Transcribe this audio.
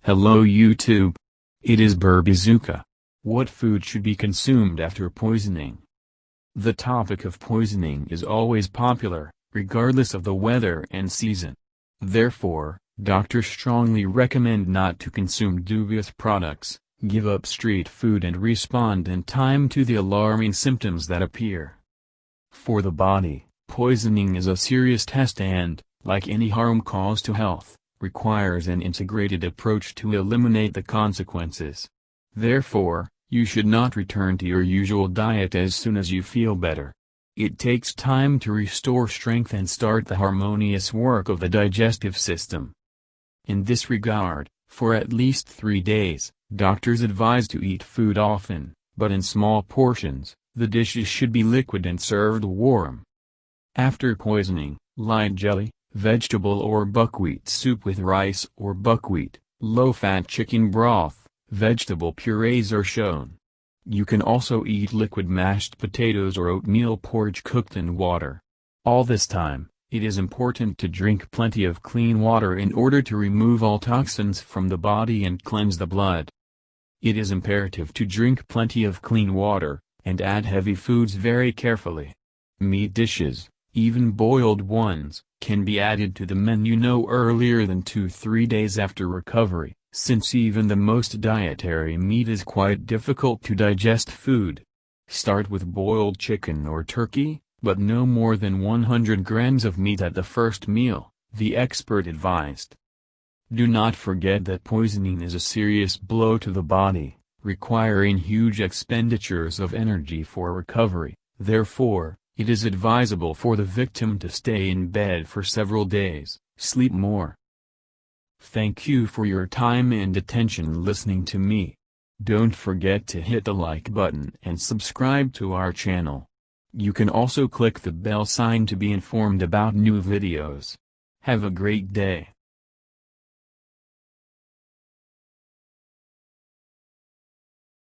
Hello YouTube. It is Berbazooka. What food should be consumed after poisoning? The topic of poisoning is always popular, regardless of the weather and season. Therefore, doctors strongly recommend not to consume dubious products, give up street food and respond in time to the alarming symptoms that appear. For the body, poisoning is a serious test and, like any harm caused to health, requires an integrated approach to eliminate the consequences. Therefore, you should not return to your usual diet as soon as you feel better. It takes time to restore strength and start the harmonious work of the digestive system. In this regard, for at least 3 days, doctors advise to eat food often, but in small portions. The dishes should be liquid and served warm. After poisoning, light jelly, vegetable or buckwheat soup with rice or buckwheat, low-fat chicken broth, vegetable purees are shown. You can also eat liquid mashed potatoes or oatmeal porridge cooked in water. All this time, it is important to drink plenty of clean water in order to remove all toxins from the body and cleanse the blood. It is imperative to drink plenty of clean water, and add heavy foods very carefully. Meat dishes, even boiled ones, can be added to the menu no earlier than 2-3 days after recovery, since even the most dietary meat is quite difficult to digest food. Start with boiled chicken or turkey, but no more than 100 grams of meat at the first meal, the expert advised. Do not forget that poisoning is a serious blow to the body, requiring huge expenditures of energy for recovery. Therefore, it is advisable for the victim to stay in bed for several days, sleep more. Thank you for your time and attention listening to me. Don't forget to hit the like button and subscribe to our channel. You can also click the bell sign to be informed about new videos. Have a great day.